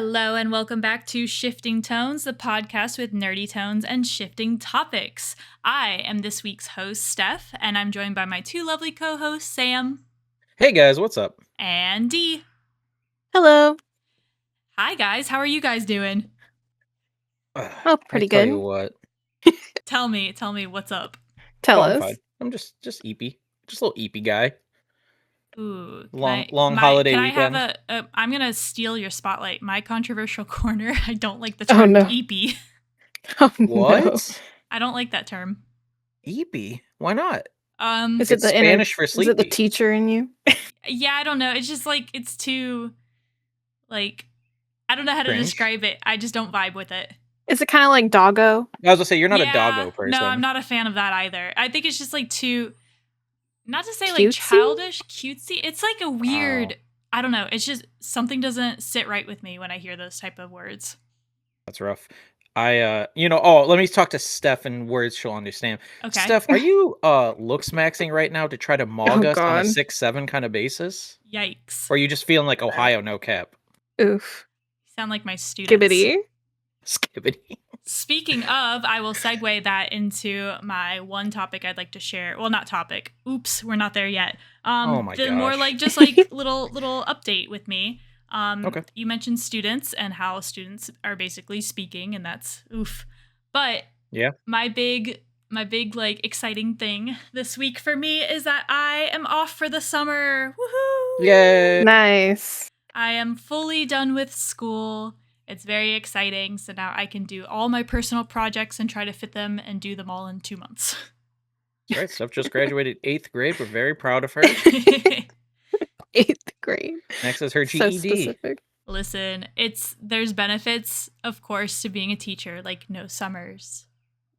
Hello and welcome back to Shifting Tones, the podcast with nerdy tones and shifting topics. I am this week's host, Steph, and I'm joined by my two lovely co-hosts, Sam. Hey guys, what's up? And Dee. Hello. Hi guys, how are you guys doing? Oh, pretty Tell good. you what, Tell me what's up. Tell I'm us. fine. I'm just eepy, just a little eepy guy. Ooh, Long holiday can weekend. I have I'm gonna steal your spotlight. My controversial corner. I don't like the Oh, term no. eepy. Oh, What? no. I don't like that term. Eepy? Why not? Is it It's the Spanish for sleepy. Is it the teacher in you? Yeah, I don't know. It's just like it's too like I don't know how to Cringe? describe it. I just don't vibe with it. Is it kind of like doggo? I was gonna say you're not a Yeah, doggo person. No, I'm not a fan of that either. I think it's just like too, not to say like Cutesy? childish, cutesy. It's like a weird, Oh. I don't know. It's just something doesn't sit right with me when I hear those type of words. That's rough. Let me talk to Steph in words she'll understand. Okay. Steph, are you looks maxing right now to try to mog Oh, us on a God. 6'7" kind of basis? Yikes. Or are you just feeling like Ohio no cap? Oof. You sound like my students. Skibbity. Skibbity. Speaking of, I will segue that into my one topic I'd like to share. Well, not topic. Oops, we're not there yet. Oh my More gosh. like just like little update with me. Okay. You mentioned students and how students are basically speaking, and that's oof. But Yeah. my big like exciting thing this week for me is that I am off for the summer. Woohoo! Yay! Nice. I am fully done with school. It's very exciting. So now I can do all my personal projects and try to fit them and do them all in 2 months. That's right. Steph just graduated 8th grade. We're very proud of her. 8th grade. Next is her So GED. specific. Listen, there's benefits, of course, to being a teacher, like no summers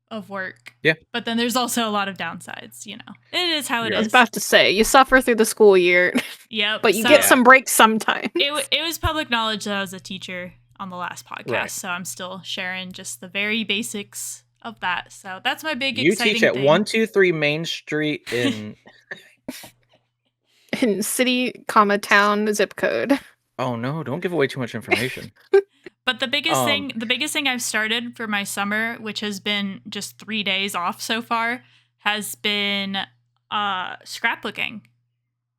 of work. Yeah. But then there's also a lot of downsides, you know. It is how it I was is. about to say, you suffer through the school year, Yep. but you so get some breaks sometimes. It was public knowledge that I was a teacher on the last podcast, Right. so I'm still sharing just the very basics of that. So that's my big You exciting teach at thing. 123 Main Street in. In city, town, zip code. Oh no! Don't give away too much information. But the biggest thing I've started for my summer, which has been just 3 days off so far, has been scrapbooking.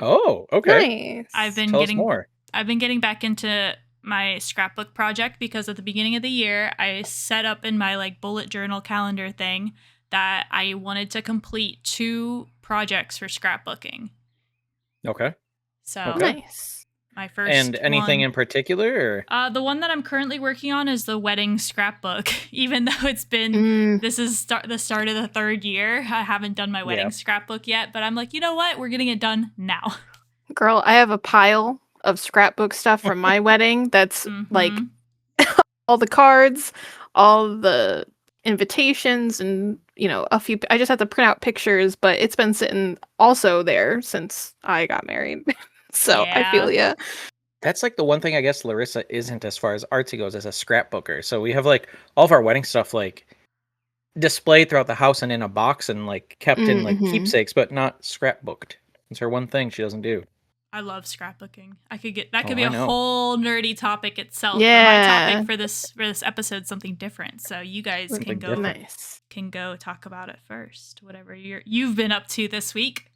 Oh, okay. Nice. I've been Tell us more. I've been getting back into my scrapbook project because at the beginning of the year I set up in my like bullet journal calendar thing that I wanted to complete 2 projects for scrapbooking. Okay. So Okay. Nice. my first And anything one, in particular? Or? the one that I'm currently working on is the wedding scrapbook. Even though it's been this is the start of the 3rd year, I haven't done my wedding scrapbook yet. But I'm like, you know what? We're getting it done now. Girl, I have a pile of scrapbook stuff from my wedding that's like Mhm. all the cards, all the invitations, and a few. I just have to print out pictures, but it's been sitting also there since I got married. So I feel ya. That's like the one thing I guess Larissa isn't as far as artsy goes as a scrapbooker. So we have like all of our wedding stuff like displayed throughout the house and in a box and like kept in like Mhm. keepsakes, but not scrapbooked. It's her one thing she doesn't do. I love scrapbooking. That could Oh, be I a know. whole nerdy topic itself. Yeah. But my topic for this episode is something different. So you guys Something can go different. Nice. can go talk about it first. Whatever you've been up to this week.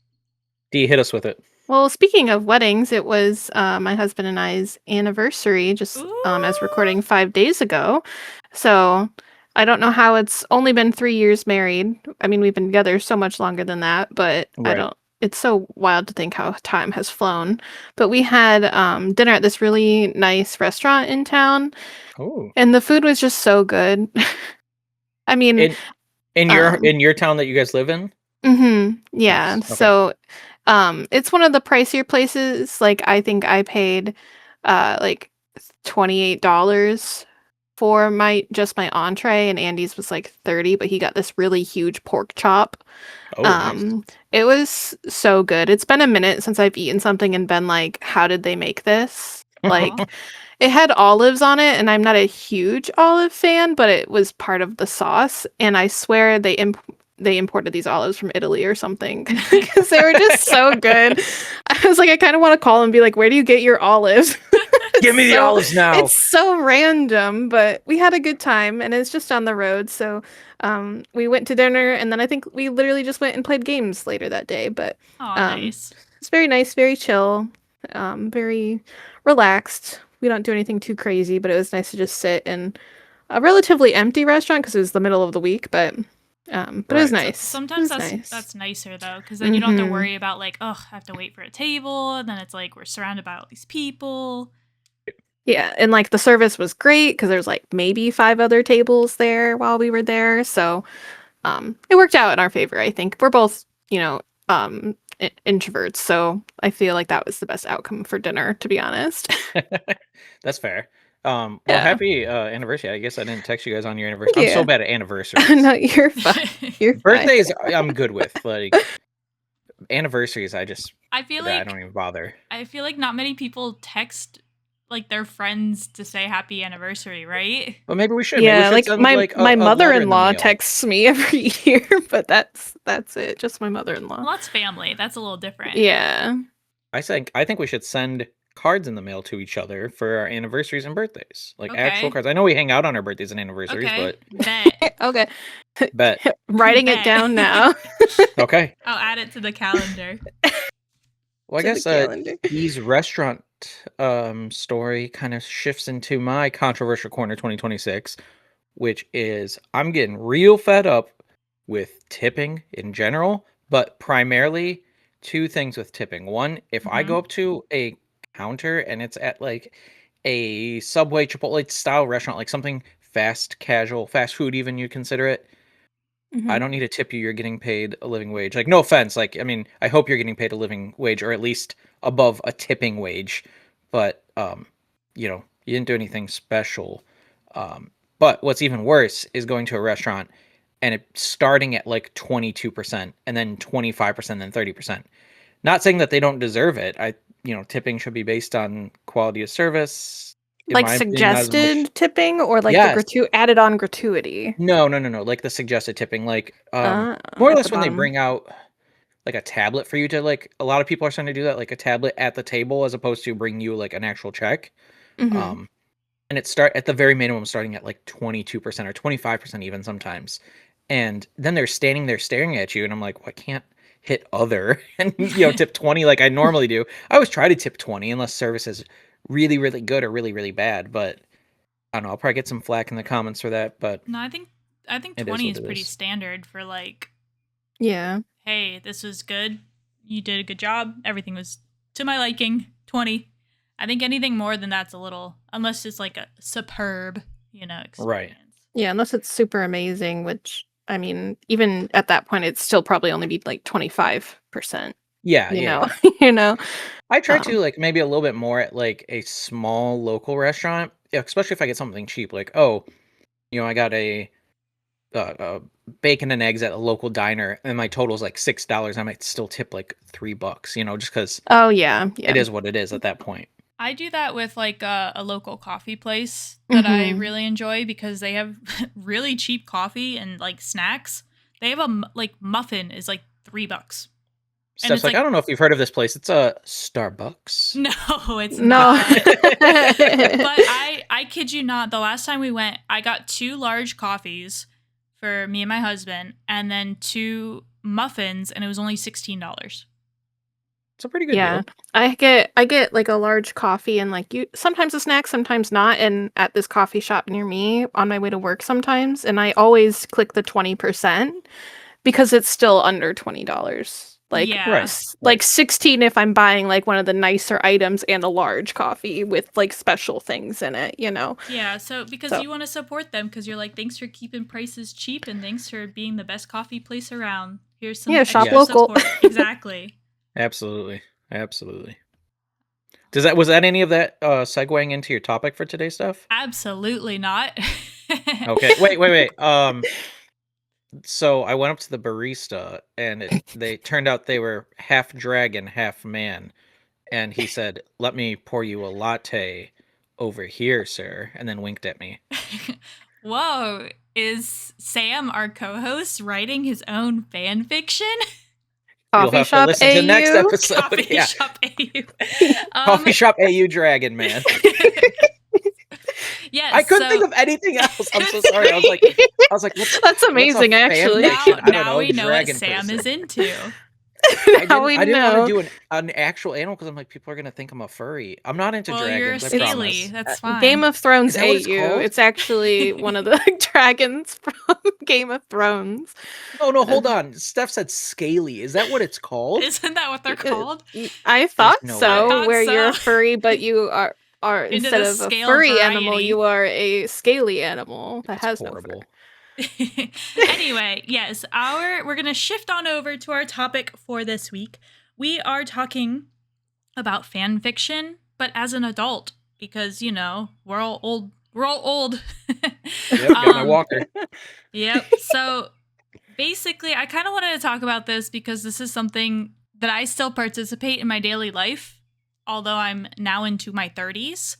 Dee, hit us with it. Well, speaking of weddings, it was my husband and I's anniversary just as recording 5 days ago. So I don't know how it's only been 3 years married. I mean, we've been together so much longer than that, but Right. it's so wild to think how time has flown. But we had dinner at this really nice restaurant in town, Oh. and the food was just so good. I mean, In your town that you guys live in? yeah. Nice. Okay. So it's one of the pricier places. Like I think I paid like $28 for my entree, and Andy's was like 30, but he got this really huge pork chop. Oh, nice. It was so good. It's been a minute since I've eaten something and been like, how did they make this? Like it had olives on it, and I'm not a huge olive fan, but it was part of the sauce, and I swear they they imported these olives from Italy or something because they were just so good. I was like, I kind of want to call and be like, where do you get your olives? Give me the olives now. It's so random, but we had a good time, and it's just on the road. So we went to dinner, and then I think we literally just went and played games later that day. But nice. it's very nice, very chill, very relaxed. We don't do anything too crazy, but it was nice to just sit in a relatively empty restaurant because it was the middle of the week. But it was nice. Sometimes that's nicer though, because then you don't have to worry about like, oh, I have to wait for a table, and then it's like we're surrounded by all these people. Yeah, and like the service was great because there's like maybe 5 other tables there while we were there, so it worked out in our favor. I think we're both, introverts, so I feel like that was the best outcome for dinner, to be honest. That's fair. Well, happy anniversary. I guess I didn't text you guys on your anniversary. I'm so bad at anniversaries. No, you're fine. Birthdays, I'm good with. Like anniversaries, I feel like I don't even bother. I feel like not many people text like their friends to say happy anniversary, right? Well, maybe we should. Yeah, maybe we should send, my mother-in-law texts me every year, but that's it. Just my mother-in-law. Well, that's family. That's a little different. Yeah. I think we should send cards in the mail to each other for our anniversaries and birthdays, like actual cards. I know we hang out on our birthdays and anniversaries, but bet. Okay. Bet. Writing it down now. Okay. I'll add it to the calendar. Well, I guess Dee's restaurant story kind of shifts into my controversial corner 2026, which is I'm getting real fed up with tipping in general, but primarily 2 things with tipping. One, if I go up to a counter and it's at like a Subway, Chipotle style restaurant, like something fast, casual, fast food even you consider it, I don't need to tip you. You're getting paid a living wage. Like, no offense. Like, I mean, I hope you're getting paid a living wage or at least above a tipping wage. But, you didn't do anything special. But what's even worse is going to a restaurant and it starting at like 22% and then 25%, then 30%. Not saying that they don't deserve it. Tipping should be based on quality of service. Like suggested tipping or like the added on gratuity? No. Like the suggested tipping. Like more or less when they bring out like a tablet for you to like, a lot of people are starting to do that, like a tablet at the table as opposed to bring you like an actual check. And it start at the very minimum starting at like 22% or 25% even sometimes. And then they're standing there staring at you and I'm like, well, I can't hit other and tip 20 like I normally do. I always try to tip 20 unless service is really, really good or really, really bad. But I don't know. I'll probably get some flack in the comments for that. But no, I think 20 is pretty standard for like, hey, this was good. You did a good job. Everything was to my liking. 20. I think anything more than that's a little, unless it's like a superb, experience. Right. Yeah, unless it's super amazing, which I mean, even at that point, it'd still probably only be like 25%. Yeah, you know. I try to like maybe a little bit more at like a small local restaurant, especially if I get something cheap. Like, I got a bacon and eggs at a local diner, and my total is like $6. I might still tip like $3, just because. Oh yeah, it is what it is at that point. I do that with like a local coffee place that I really enjoy because they have really cheap coffee and like snacks. They have a muffin is like $3. Steph's like, I don't know if you've heard of this place. It's a Starbucks. No, it's not. But I kid you not. The last time we went, I got 2 large coffees for me and my husband, and then 2 muffins, and it was only $16. It's a pretty good deal. I get like a large coffee and like sometimes a snack, sometimes not. And at this coffee shop near me on my way to work sometimes, and I always click the 20% because it's still under $20. Like, like 16 if I'm buying like one of the nicer items and a large coffee with like special things in it, Yeah, so because you want to support them because you're like, thanks for keeping prices cheap and thanks for being the best coffee place around. Here's some shop local. Support. Exactly. Absolutely. Was that any of that segueing into your topic for today, Steph? Absolutely not. Okay, wait. So I went up to the barista, and they turned out they were half dragon, half man. And he said, "Let me pour you a latte over here, sir," and then winked at me. Whoa, is Sam, our co-host, writing his own fan fiction? You'll have to listen to next episode. Coffee Shop AU. Coffee Shop AU Dragon Man. Yes, I couldn't think of anything else. I'm so sorry. I was like, that's amazing, actually. Now we know what Sam is into. I didn't want to do an actual animal because I'm like, people are gonna think I'm a furry. I'm not into dragons. You're a scaley. That's fine. Game of Thrones AU. It's actually one of the dragons from Game of Thrones. Oh no, hold on. Steph said scaley. Is that what it's called? Isn't that what they're called? I thought so. You're a furry, but you are instead of a furry animal, you are a scaly animal that has horrible. No fur. Anyway, yes, we're going to shift on over to our topic for this week. We are talking about fan fiction, but as an adult, because, you know, we're all old. Yep, got my walker. Yep. So basically, I kind of wanted to talk about this because this is something that I still participate in my daily life, although I'm now into my 30s.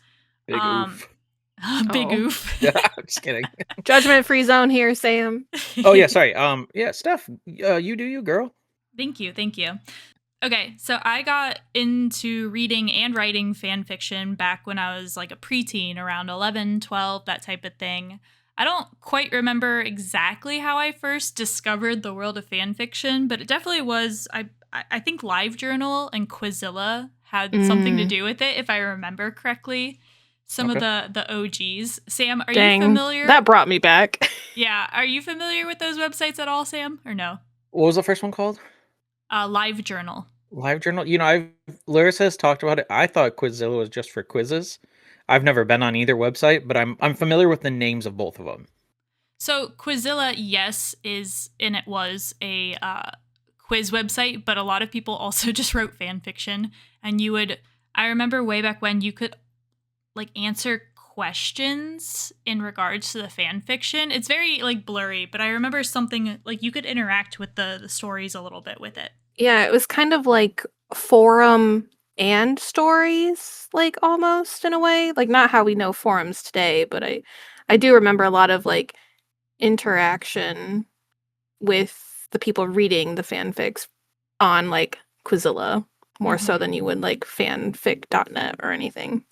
Big oof. Big oof. Yeah, I'm just kidding. Judgment-free zone here, Sam. Oh yeah, sorry. Yeah, Steph, you do you, girl. Thank you. Okay, so I got into reading and writing fan fiction back when I was like a preteen, around 11, 12, that type of thing. I don't quite remember exactly how I first discovered the world of fan fiction, but it definitely was. I think LiveJournal and Quizilla had something to do with it, if I remember correctly. Some of the OGs. Sam, are you familiar? That brought me back. Yeah. Are you familiar with those websites at all, Sam, or no? What was the first one called? LiveJournal. LiveJournal? You know, Larissa has talked about it. I thought Quizilla was just for quizzes. I've never been on either website, but I'm familiar with the names of both of them. So Quizilla, yes, it was a quiz website, but a lot of people also just wrote fan fiction. And I remember way back when you could like answer questions in regards to the fan fiction. It's very like blurry, but I remember something like you could interact with the stories a little bit with it. Yeah, it was kind of like forum and stories, like almost in a way, like not how we know forums today, but I do remember a lot of like interaction with the people reading the fanfics on like Quizilla more so than you would like fanfic.net or anything.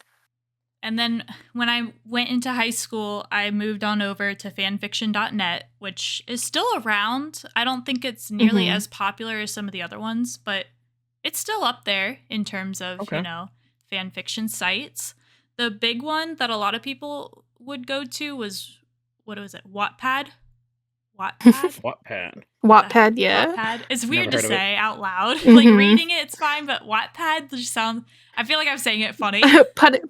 And then when I went into high school, I moved on over to fanfiction.net, which is still around. I don't think it's nearly as popular as some of the other ones, but it's still up there in terms of, you know, fan fiction sites. The big one that a lot of people would go to was, what was it? Wattpad? Wattpad, yeah. Wattpad. It's weird to say out loud. Like reading it, it's fine, but Wattpad just sounds. I feel like I'm saying it funny.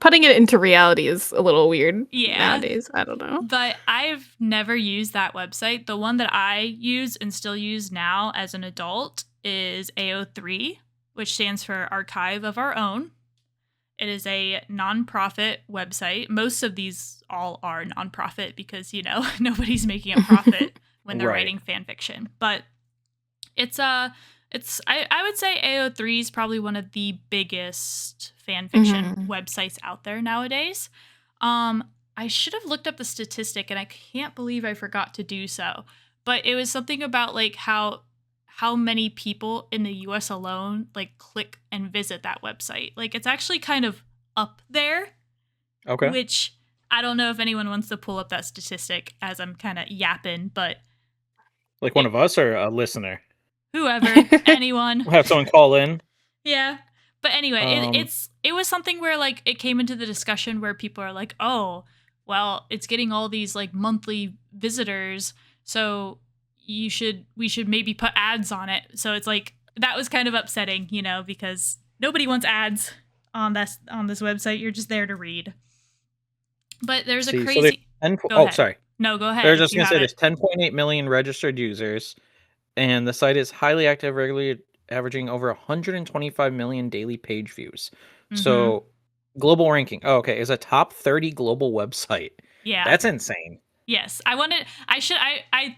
Putting it into reality is a little weird. Yeah. Nowadays, I don't know. But I've never used that website. The one that I use and still use now as an adult is AO3, which stands for Archive of Our Own. It is a nonprofit website. Most of these all are nonprofit because, you know, nobody's making a profit when they're writing fan fiction. But I would say AO3 is probably one of the biggest fan fiction websites out there nowadays. I should have looked up the statistic and I can't believe I forgot to do so. But it was something about like how many people in the US alone like click and visit that website. Like it's actually kind of up there. Okay. Which I don't know if anyone wants to pull up that statistic as I'm kind of yapping, but like one of us or a listener? Whoever, anyone. We'll have someone call in. Yeah. But anyway, it was something where like it came into the discussion where people are like, "Oh, well, it's getting all these like monthly visitors, so we should maybe put ads on it." So it's like that was kind of upsetting, you know, because nobody wants ads on this website. You're just there to read. But there's a crazy. Sorry. No, go ahead. They're just gonna say there's 10.8 million registered users, and the site is highly active, regularly averaging over 125 million daily page views. So, global ranking. Oh, okay, is a top 30 global website. Yeah, that's insane. Yes, I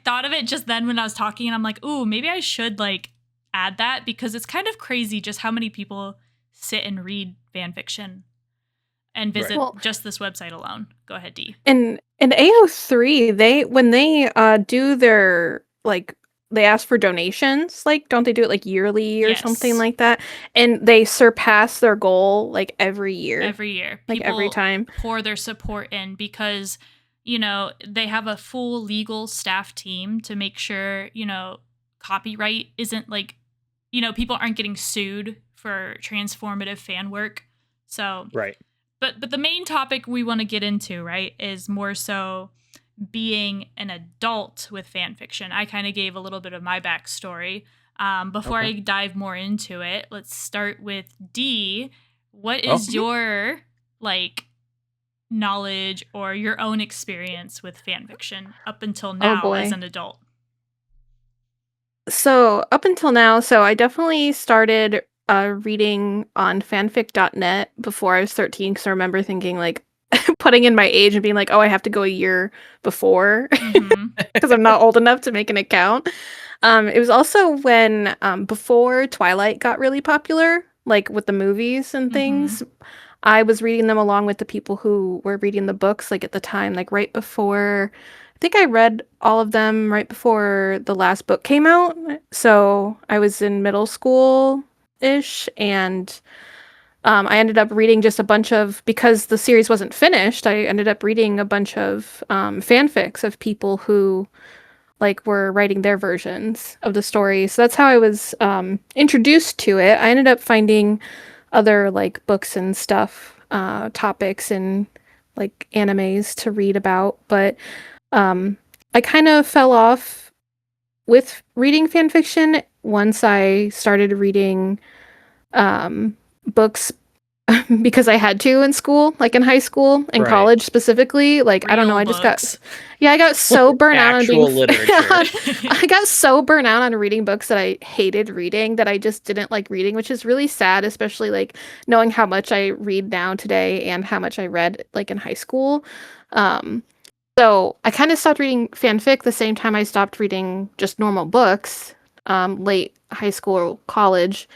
thought of it just then when I was talking, and I'm like, ooh, maybe I should like add that because it's kind of crazy just how many people sit and read fan fiction. and visit just this website alone. Go ahead, Dee. In AO3, when they do their they ask for donations, don't they do it yearly or something like that? And they surpass their goal every year. Every year. People every time pour their support in because, they have a full legal staff team to make sure, copyright isn't people aren't getting sued for transformative fan work. So right. But the main topic we want to get into, right, is more so being an adult with fan fiction. I kind of gave a little bit of my backstory. Before I dive more into it, let's start with Dee. What is your knowledge or your own experience with fan fiction up until now as an adult? So up until now, I definitely started reading on fanfic.net before I was 13 because I remember thinking putting in my age and being oh, I have to go a year before because I'm not old enough to make an account. It was also when before Twilight got really popular, with the movies and things. I was reading them along with the people who were reading the books at the time, right before. I think I read all of them right before the last book came out. So I was in middle school-ish, and I ended up reading just a bunch of, because the series wasn't finished, I ended up reading a bunch of fanfics of people who were writing their versions of the story. So that's how I was introduced to it. I ended up finding other books and stuff, topics and animes to read about, but I kind of fell off with reading fanfiction once I started reading books because I had to in school, in high school and college specifically. I don't know, I just got so burnt out on being literature. I got so burnt out on reading books that I hated reading, that I just didn't like reading, which is really sad, especially knowing how much I read now today and how much I read in high school. So I kind of stopped reading fanfic the same time I stopped reading just normal books, late high school or college.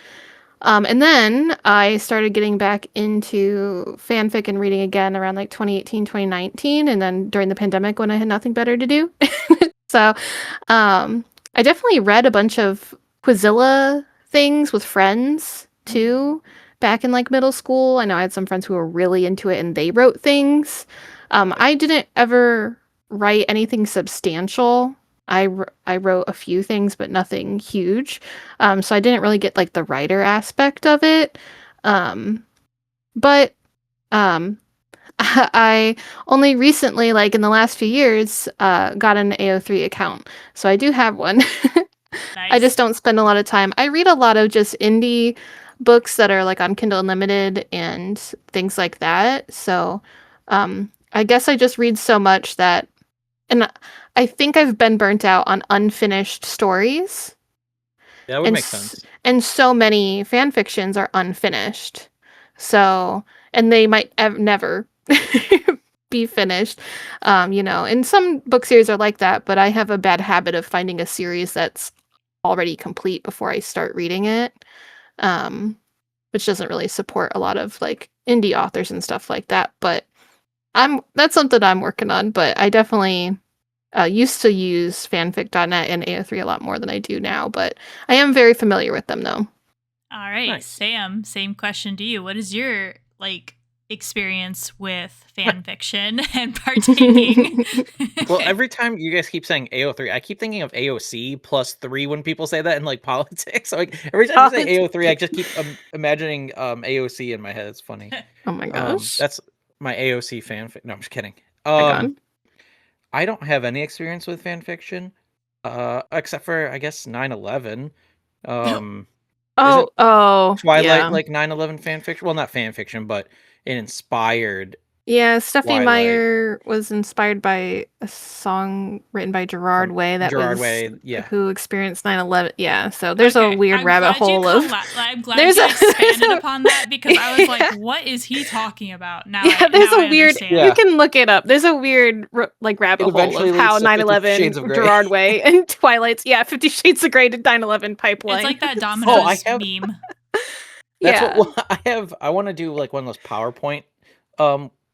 And then I started getting back into fanfic and reading again around 2018, 2019, and then during the pandemic when I had nothing better to do. So I definitely read a bunch of Quizilla things with friends too, back in middle school. I know I had some friends who were really into it and they wrote things. I didn't ever write anything substantial. I wrote a few things, but nothing huge. So I didn't really get the writer aspect of it. But I only recently, in the last few years, got an AO3 account. So I do have one. Nice. I just don't spend a lot of time. I read a lot of just indie books that are on Kindle Unlimited and things like that. So I guess I just read so much that, and I think I've been burnt out on unfinished stories. Yeah, that would make sense. And so many fan fictions are unfinished. So, and they might never be finished. And some book series are like that, but I have a bad habit of finding a series that's already complete before I start reading it. Which doesn't really support a lot of indie authors and stuff like that. But that's something I'm working on, but I definitely used to use fanfic.net and AO3 a lot more than I do now, but I am very familiar with them though. All right, nice. Sam, same question to you. What is your experience with fan fiction and partaking? Well, every time you guys keep saying AO3, I keep thinking of AOC plus 3 when people say that in politics. Every time you say AO3, I just keep imagining AOC in my head. It's funny. Oh my gosh. That's my AOC fanfic. No, I'm just kidding. I don't have any experience with fan fiction, except for I guess 9/11. Twilight, yeah. 9/11 fan fiction. Well, not fan fiction, but it inspired. Yeah, Stephanie Meyer was inspired by a song written by Gerard Way who experienced 9/11. Yeah, so there's a weird rabbit hole of. I'm glad you expanded upon that because I was like, what is he talking about? Now, there's a weird. You can look it up. There's a weird rabbit hole of how 9/11, Gerard Way, and Twilight's 50 Shades of Grey to 9/11 pipeline. It's like that Domino's meme. That's what I have. I want to do one of those PowerPoint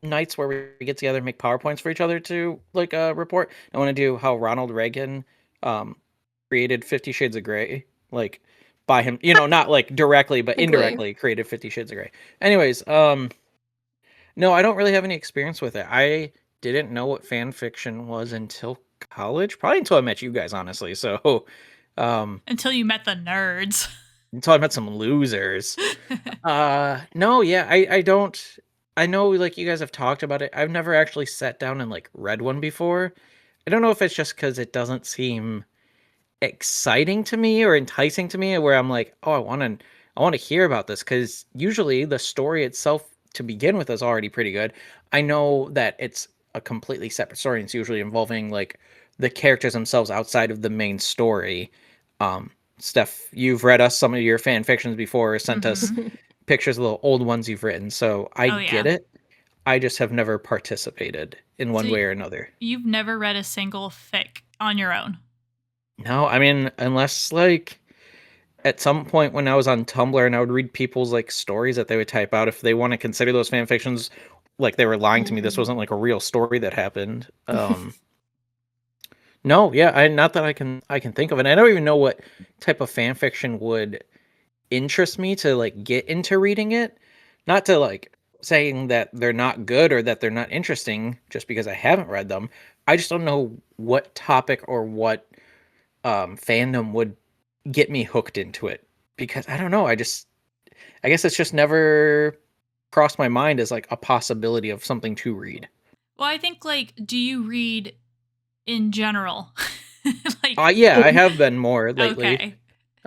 nights where we get together and make PowerPoints for each other to like report. I want to do how Ronald Reagan created 50 Shades of Grey, like by him, not like directly but indirectly created 50 Shades of Grey. Anyways, no, I don't really have any experience with it. I didn't know what fan fiction was until college, probably until I met you guys, honestly. So, until you met the nerds. Until I met some losers. No, yeah, I don't. I know, like, you guys have talked about it. I've never actually sat down and like read one before. I don't know if it's just because it doesn't seem exciting to me or enticing to me, where I'm like, oh, I want to hear about this, because usually the story itself to begin with is already pretty good. I know that it's a completely separate story, and it's usually involving like the characters themselves outside of the main story. Steph, you've read us some of your fan fictions before, or sent us pictures of the old ones you've written, so I get it. I just have never participated in one way or another. You've never read a single fic on your own? No, I mean, unless like at some point when I was on Tumblr and I would read people's like stories that they would type out, if they want to consider those fan fictions, like they were lying to me, this wasn't like a real story that happened. No, yeah, not that I can think of, and I don't even know what type of fan fiction would interest me to like get into reading it. Not to like saying that they're not good or that they're not interesting just because I haven't read them. I just don't know what topic or what fandom would get me hooked into it, because I don't know. I guess it's just never crossed my mind as like a possibility of something to read. Well, I think like, do you read in general? Like, yeah, I have been more lately. Okay.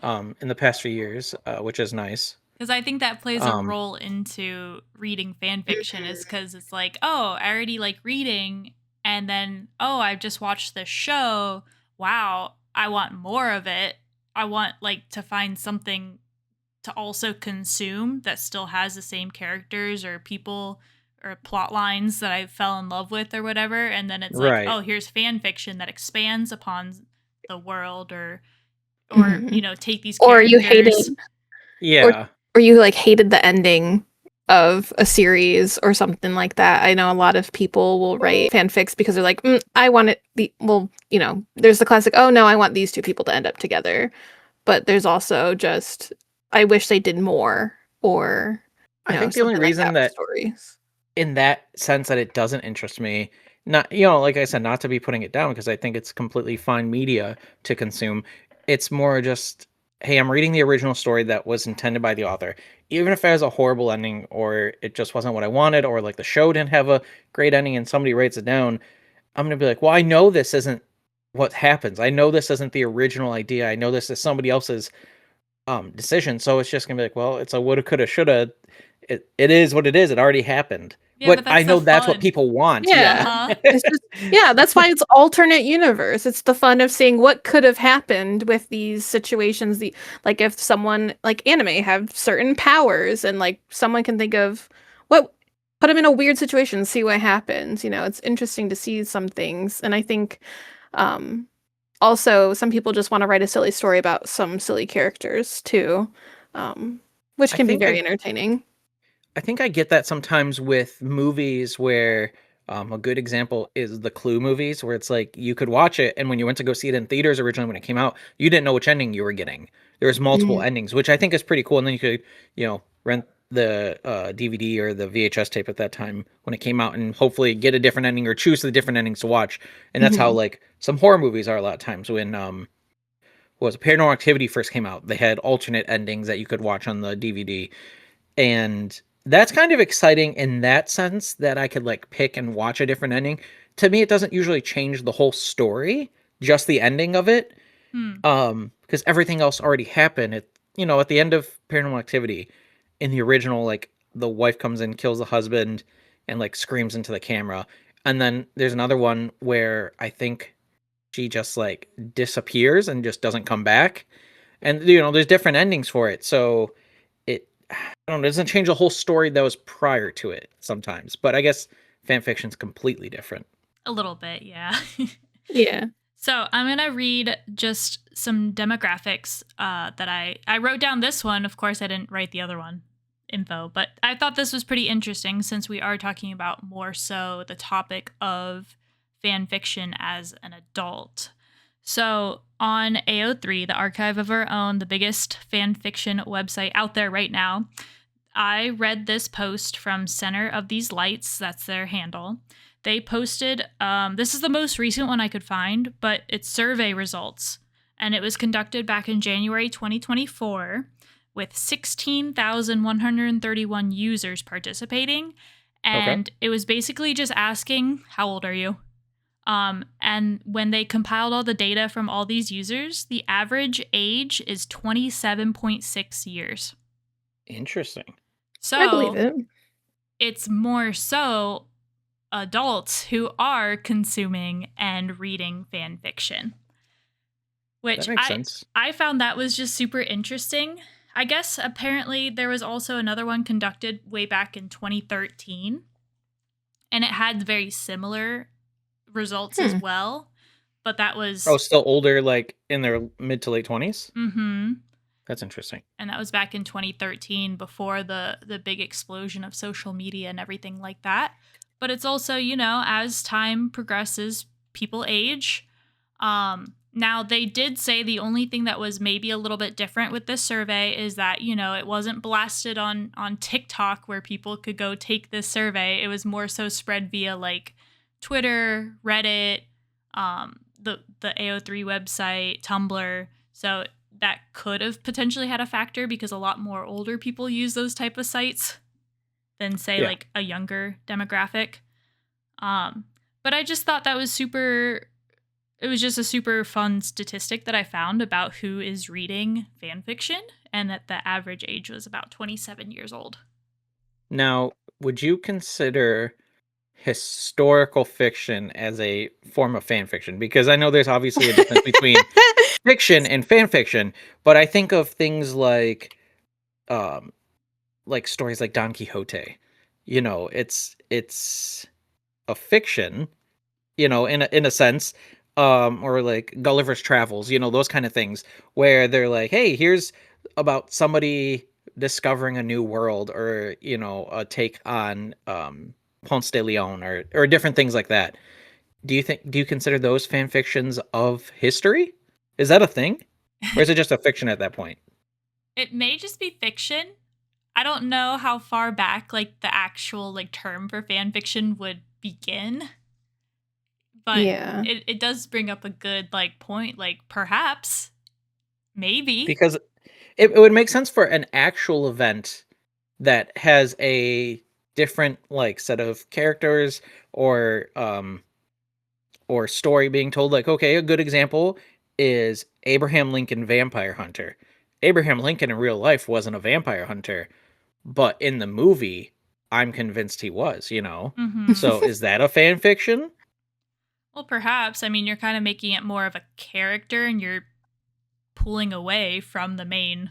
In the past few years, which is nice. Because I think that plays a role into reading fan fiction, is because it's like, oh, I already like reading, and then, oh, I've just watched this show. Wow, I want more of it. I want like to find something to also consume that still has the same characters or people or plot lines that I fell in love with or whatever. And then it's like, oh, here's fan fiction that expands upon the world, or take these characters. Or you hated, yeah, or you like hated the ending of a series or something like that. I know a lot of people will write fanfics because they're like, I want it. There's the classic, oh no, I want these two people to end up together. But there's also just, I wish they did more, or I think the only reason that stories, in that sense, that it doesn't interest me, not, like I said, not to be putting it down, because I think it's completely fine media to consume. It's more just, hey, I'm reading the original story that was intended by the author. Even if it has a horrible ending, or it just wasn't what I wanted, or like the show didn't have a great ending and somebody writes it down, I'm going to be like, well, I know this isn't what happens. I know this isn't the original idea. I know this is somebody else's decision. So it's just going to be like, well, it's a woulda, coulda, shoulda. It is what it is. It already happened. Yeah, but I know that's what people want. Yeah. It's just, that's why it's alternate universe. It's the fun of seeing what could have happened with these situations. Like if someone like anime have certain powers, and like someone can think of put them in a weird situation, see what happens. It's interesting to see some things. And I think also some people just want to write a silly story about some silly characters too, which can be very entertaining. I think I get that sometimes with movies where a good example is the Clue movies, where it's like you could watch it, and when you went to go see it in theaters originally when it came out, you didn't know which ending you were getting. There was multiple endings, which I think is pretty cool. And then you could, rent the DVD or the VHS tape at that time when it came out, and hopefully get a different ending or choose the different endings to watch. And that's how like some horror movies are a lot of times. When Paranormal Activity first came out, they had alternate endings that you could watch on the DVD, and that's kind of exciting in that sense, that I could like pick and watch a different ending. To me, it doesn't usually change the whole story, just the ending of it. Because everything else already happened. At the end of Paranormal Activity, in the original, like the wife comes in, kills the husband, and like screams into the camera. And then there's another one where I think she just like disappears and just doesn't come back. And there's different endings for it. So I don't know, it doesn't change the whole story that was prior to it sometimes. But I guess fan fiction's completely different. A little bit, yeah. Yeah. So I'm going to read just some demographics that I wrote down this one. Of course, I didn't write the other one. info, but I thought this was pretty interesting since we are talking about more so the topic of fan fiction as an adult. So on AO3, the Archive of Our Own, the biggest fan fiction website out there right now, I read this post from Center of These Lights. That's their handle. They posted, this is the most recent one I could find, but it's survey results. And it was conducted back in January 2024 with 16,131 users participating. And It was basically just asking, how old are you? And when they compiled all the data from all these users, the average age is 27.6 years. Interesting. So I believe it. It's more so adults who are consuming and reading fan fiction. Which that makes sense. I found that was just super interesting. I guess apparently there was also another one conducted way back in 2013. And it had very similar results as well. But that was... Oh, still older, like in their mid to late 20s? Mm-hmm. That's interesting. And that was back in 2013 before the big explosion of social media and everything like that. But it's also, you know, as time progresses, people age. Now, they did say the only thing that was maybe a little bit different with this survey is that, you know, it wasn't blasted on TikTok where people could go take this survey. It was more so spread via like Twitter, Reddit, the AO3 website, Tumblr. So that could have potentially had a factor because a lot more older people use those type of sites than, say, like a younger demographic. But I just thought that was super... It was just a super fun statistic that I found about who is reading fan fiction, and that the average age was about 27 years old. Now, would you consider historical fiction as a form of fan fiction? Because I know there's obviously a difference between fiction and fan fiction, but I think of things like stories like Don Quixote. You know, it's a fiction, you know, in a sense, or like Gulliver's Travels, you know, those kind of things where they're like, hey, here's about somebody discovering a new world, or, you know, a take on Ponce de Leon, or different things like that. Do you consider those fan fictions of history? Is that a thing? Or is it just a fiction at that point? It may just be fiction. I don't know how far back like the actual like term for fan fiction would begin. But it does bring up a good like point, like perhaps, maybe. Because it would make sense for an actual event that has a different like set of characters or story being told. Like, okay, a good example is Abraham Lincoln Vampire Hunter. Abraham Lincoln in real life wasn't a vampire hunter, but in the movie, I'm convinced he was, you know? Mm-hmm. So is that a fan fiction? Well, perhaps. I mean, you're kind of making it more of a character and you're pulling away from the main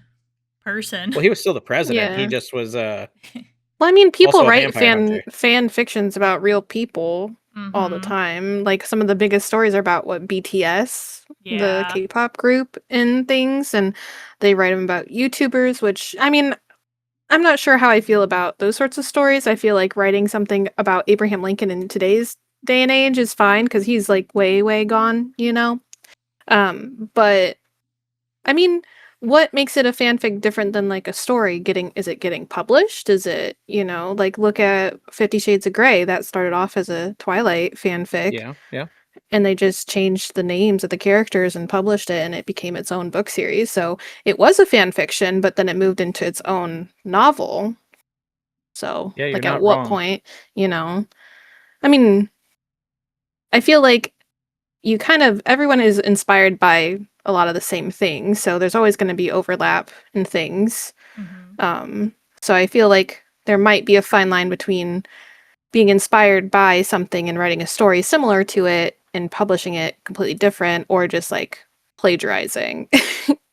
person. Well, he was still the president. Yeah. He just was well, I mean, people write fan fictions about real people all the time. Like some of the biggest stories are about BTS, the K-pop group, and things, and they write them about YouTubers, which, I mean, I'm not sure how I feel about those sorts of stories. I feel like writing something about Abraham Lincoln in today's day and age is fine because he's like way gone, you know? But I mean, what makes it a fanfic different than like a story? Is it getting published? Is it, you know, like look at 50 Shades of Grey, that started off as a Twilight fanfic. Yeah. And they just changed the names of the characters and published it, and it became its own book series. So it was a fan fiction, but then it moved into its own novel. So like at what point, you know? I mean, I feel like everyone is inspired by a lot of the same things, so there's always going to be overlap in things. So I feel like there might be a fine line between being inspired by something and writing a story similar to it and publishing it completely different, or just like plagiarizing.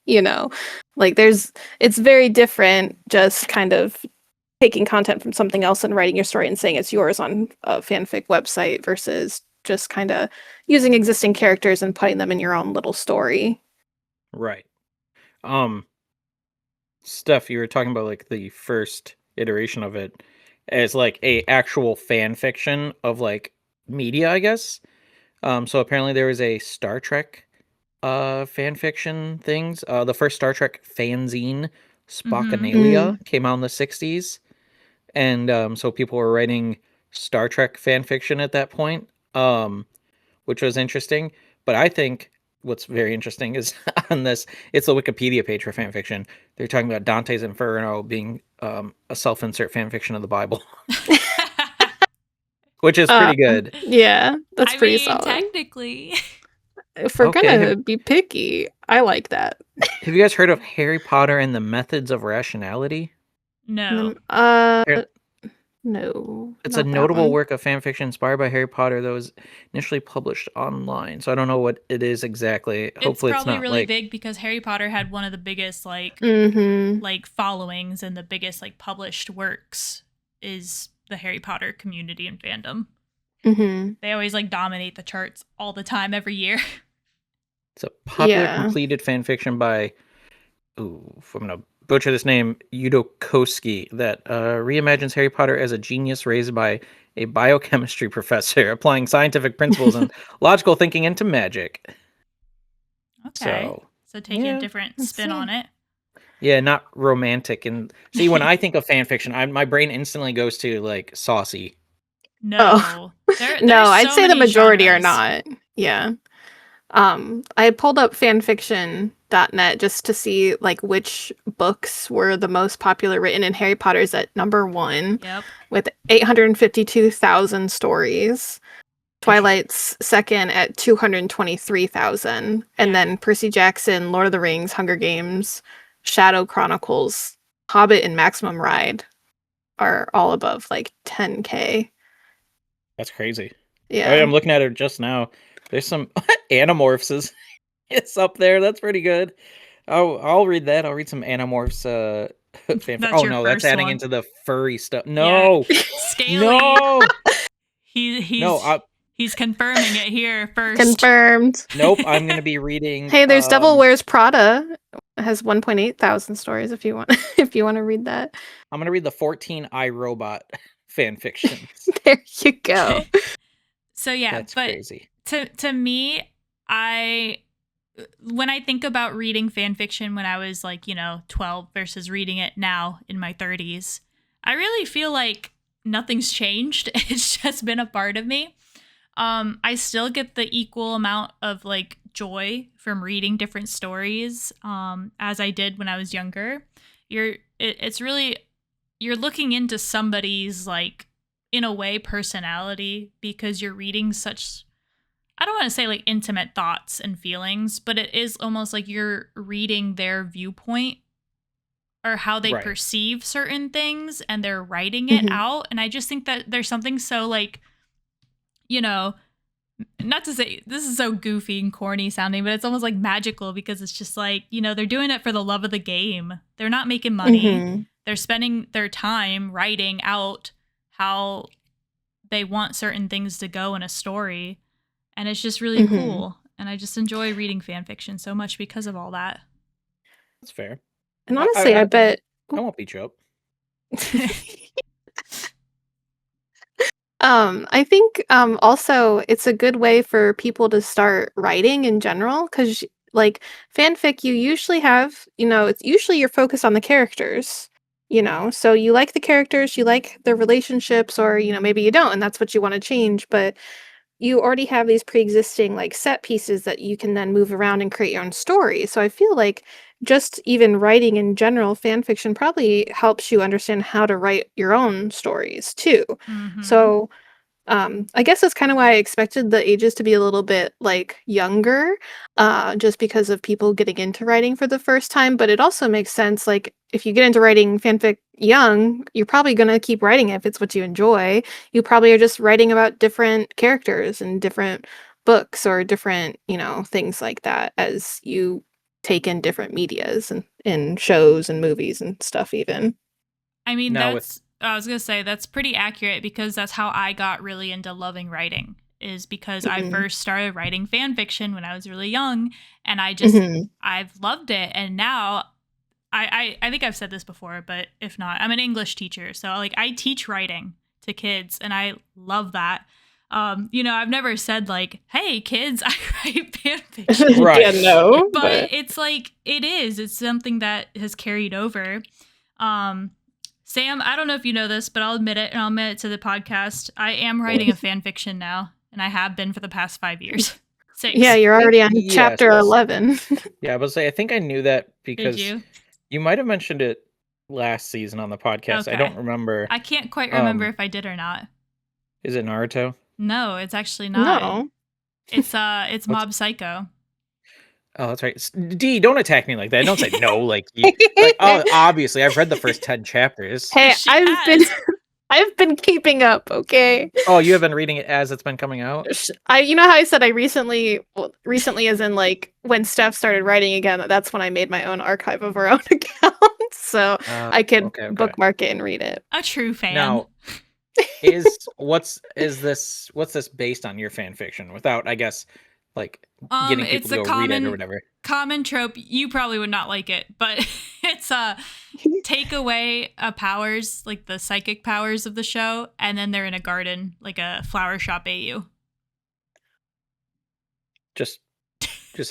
You know, like it's very different just kind of taking content from something else and writing your story and saying it's yours on a fanfic website versus just kind of using existing characters and putting them in your own little story. Right. Steph, you were talking about like the first iteration of it as like a actual fan fiction of like media, I guess. So apparently there was a Star Trek fan fiction things. The first Star Trek fanzine, Spockanalia, came out in the 60s. And so people were writing Star Trek fan fiction at that point, which was interesting. But I think what's very interesting is on this, it's the Wikipedia page for fan fiction. They're talking about Dante's Inferno being a self-insert fan fiction of the Bible, which is pretty good. Yeah, that's pretty solid. Technically. If we're gonna be picky, I like that. Have you guys heard of Harry Potter and the Methods of Rationality? No. No. It's a notable work of fan fiction inspired by Harry Potter that was initially published online. So I don't know what it is exactly. Hopefully it's probably not really like... big because Harry Potter had one of the biggest like followings and the biggest like published works is the Harry Potter community and fandom. They always like dominate the charts all the time every year. It's a popular completed fan fiction by I'm gonna butcher this name, Yudokoski, that reimagines Harry Potter as a genius raised by a biochemistry professor, applying scientific principles and logical thinking into magic. Okay. So taking a different spin on it. Yeah, not romantic. And see, when I think of fan fiction, my brain instantly goes to like saucy. No. I'd say the majority are not. Yeah. I pulled up fanfiction.net just to see like which books were the most popular written, and Harry Potter's at number 1 with 852,000 stories. Twilight's second at 223,000, and then Percy Jackson, Lord of the Rings, Hunger Games, Shadow Chronicles, Hobbit, and Maximum Ride are all above like 10K. That's crazy. Yeah, I'm looking at it just now. There's some Animorphs. It's up there. That's pretty good. I'll read that. I'll read some Animorphs. That's adding into the furry stuff. No, Scaley. No. He's confirming it here first. Confirmed. Nope, I'm gonna be reading. Hey, there's Devil Wears Prada. It has 1.8 thousand stories. If you want to read that, I'm gonna read the 14 iRobot fan fiction. There you go. So yeah, that's crazy. To me, when I think about reading fan fiction when I was like 12 versus reading it now in my 30s, I really feel like nothing's changed. It's just been a part of me. I still get the equal amount of like joy from reading different stories as I did when I was younger. You're looking into somebody's like, in a way, personality, because you're reading such, I don't want to say like intimate thoughts and feelings, but it is almost like you're reading their viewpoint or how they perceive certain things, and they're writing it out. And I just think that there's something so like, not to say this is so goofy and corny sounding, but it's almost like magical, because it's just like, they're doing it for the love of the game. They're not making money. They're spending their time writing out how they want certain things to go in a story. And it's just really cool. And I just enjoy reading fan fiction so much because of all that. That's fair. And honestly, I bet I won't beat you up. I think also it's a good way for people to start writing in general, because like fanfic, you usually have, it's usually you're focused on the characters, so you like the characters, you like their relationships, or maybe you don't, and that's what you want to change, but you already have these pre-existing like set pieces that you can then move around and create your own story. So I feel like just even writing in general, fan fiction probably helps you understand how to write your own stories too. So I guess that's kind of why I expected the ages to be a little bit like younger, just because of people getting into writing for the first time. But it also makes sense, like if you get into writing fanfic young, you're probably going to keep writing it if it's what you enjoy. You probably are just writing about different characters and different books or different, things like that as you take in different medias and shows and movies and stuff even. I mean, I was going to say that's pretty accurate, because that's how I got really into loving writing, is because I first started writing fan fiction when I was really young, and I've loved it. And now I think I've said this before, but if not, I'm an English teacher. So like I teach writing to kids and I love that. I've never said like, hey kids, I write fan fiction. Right. Yeah, no. But it's like, it's something that has carried over. Sam, I don't know if you know this, but I'll admit it, and I'll admit it to the podcast. I am writing a fan fiction now, and I have been for the past 5 years. 6. Yeah, you're already on chapter 11. Yeah, I was say I think I knew that because Did you might have mentioned it last season on the podcast. Okay. I don't remember. I can't quite remember if I did or not. Is it Naruto? No, it's actually not. No. It's Mob Psycho. Oh, that's right. Dee, don't attack me like that. Don't say no. Like, obviously, I've read the first 10 chapters. Hey, I've been keeping up. Okay. Oh, you have been reading it as it's been coming out. You know how I said I recently as in like when Steph started writing again. That's when I made my own archive of her own account, so I could bookmark it and read it. A true fan. Now, what's this based on your fan fiction? Without, I guess, like getting people to go read it or whatever. Common trope. You probably would not like it, but it's take away powers, like the psychic powers of the show, and then they're in a garden, like a flower shop AU. Just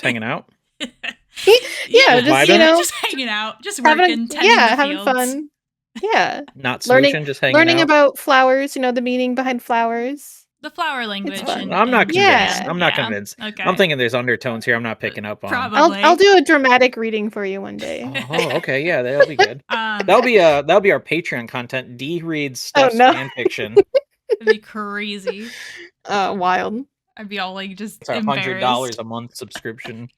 hanging out. Yeah, just hanging out, just working, having fun. Yeah, not smooching, just hanging out. Learning about flowers. The meaning behind flowers. The flower language. I'm not convinced. I'm not convinced. Okay. I'm thinking there's undertones here. I'm not picking up on. Probably. I'll do a dramatic reading for you one day. Oh, okay. Yeah, that'll be good. That'll be our Patreon content. Dee reads Steph's fan fiction. That'd be crazy. Wild. I'd be all like just it's $100 a month subscription.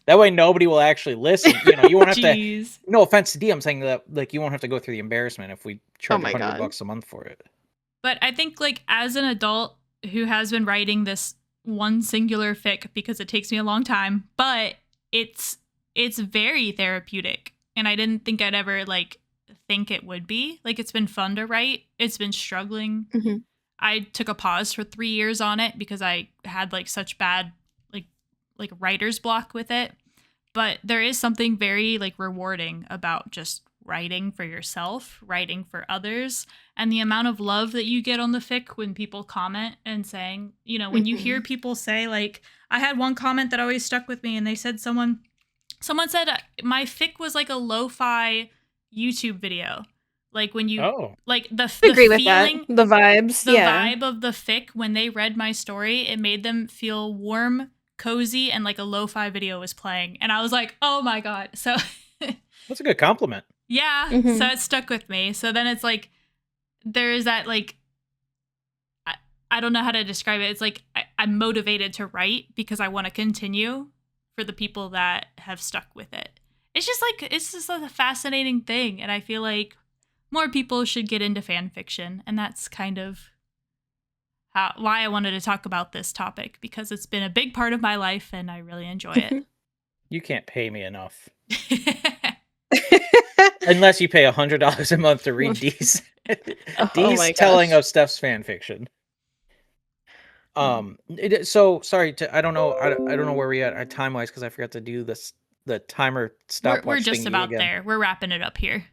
That way nobody will actually listen. You won't have to. No offense to Dee, I'm saying that like you won't have to go through the embarrassment if we charge $100 a month for it. But I think like as an adult who has been writing this one singular fic because it takes me a long time, but it's very therapeutic, and I didn't think I'd ever like think it would be. Like it's been fun to write. It's been struggling. Mm-hmm. I took a pause for 3 years on it because I had like such bad like writer's block with it. But there is something very like rewarding about just writing for yourself, writing for others, and the amount of love that you get on the fic when people comment and saying, when you hear people say like, I had one comment that always stuck with me, and they said someone said my fic was like a lo-fi YouTube video. Like when you like the agree with feeling, that. The vibes, the vibe of the fic when they read my story, it made them feel warm, cozy, and like a lo-fi video was playing, and I was like, oh my god. So that's a good compliment. Yeah, so it stuck with me. So then it's like there is that like I don't know how to describe it. It's like I'm motivated to write because I want to continue for the people that have stuck with it. It's just a fascinating thing, and I feel like more people should get into fan fiction, and that's kind of why I wanted to talk about this topic, because it's been a big part of my life and I really enjoy it. You can't pay me enough. Unless you pay $100 a month to read Dee's telling of Steph's fan fiction. So sorry I don't know where we at time wise, because I forgot to do the timer stopwatch. We're just about there. We're wrapping it up here.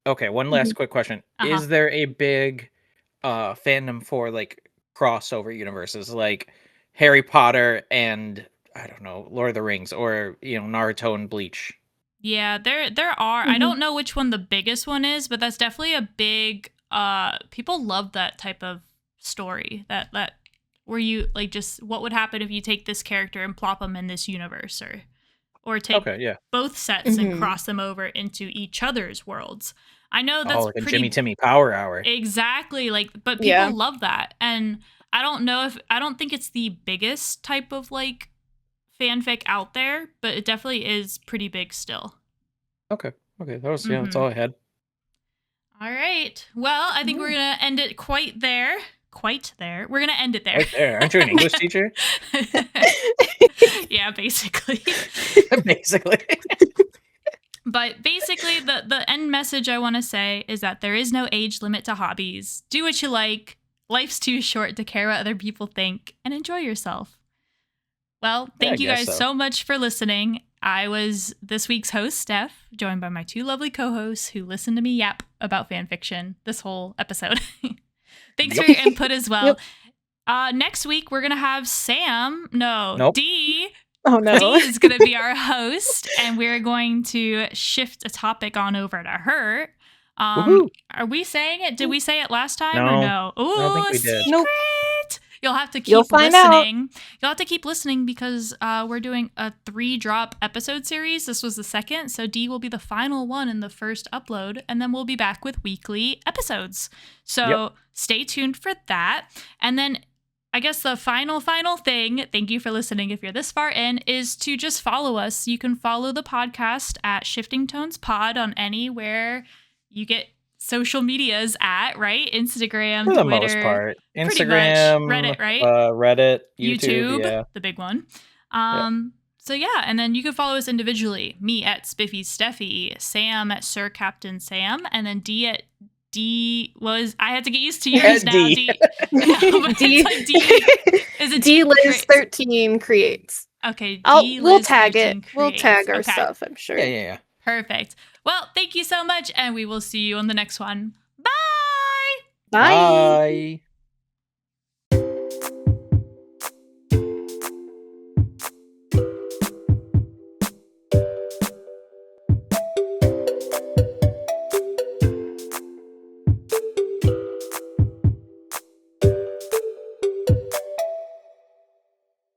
Okay, one last quick question. Is there a big fandom for like crossover universes like Harry Potter and I don't know, Lord of the Rings, or Naruto and Bleach? Yeah, there are. I don't know which one the biggest one is, but that's definitely a big people love that type of story. That where you like just what would happen if you take this character and plop them in this universe, or take both sets and cross them over into each other's worlds. I know that's like a Jimmy Timmy Power Hour. Exactly, but people love that, and I don't think it's the biggest type of like fanfic out there, but it definitely is pretty big still. Okay, that's all I had. All right, well, I think we're gonna end it quite there. We're gonna end it there. Right there. Aren't you an English teacher? Yeah, basically. But basically, the end message I want to say is that there is no age limit to hobbies. Do what you like. Life's too short to care what other people think, and enjoy yourself. Well, thank you guys so much for listening. I was this week's host, Steph, joined by my two lovely co-hosts who listened to me yap about fanfiction this whole episode. Thanks for your input as well. Next week, we're going to have Dee. Oh, no. Dee is going to be our host, and we're going to shift a topic on over to her. Are we saying it? Did we say it last time or no? I don't think we did. Secret! Nope. You'll have to keep listening. You'll have to keep listening because we're doing a 3-drop episode series. This was the second, so Dee will be the final one in the first upload, and then we'll be back with weekly episodes. So stay tuned for that. And then I guess the final thing, thank you for listening if you're this far in, is to just follow us. You can follow the podcast at Shifting Tones Pod on anywhere you get social medias at, right? Instagram, for the Twitter, most part. Instagram, Reddit, right? Reddit, YouTube, yeah. The big one. So yeah, and then you can follow us individually. Me at Spiffy Steffi, Sam at Sir Captain Sam, and then D at D was I had to get used to yours now. D. D. Is it D Liz 13 creates. Okay, we'll tag it. We'll tag our stuff, I'm sure. Yeah. Perfect. Well, thank you so much, and we will see you on the next one. Bye! Bye!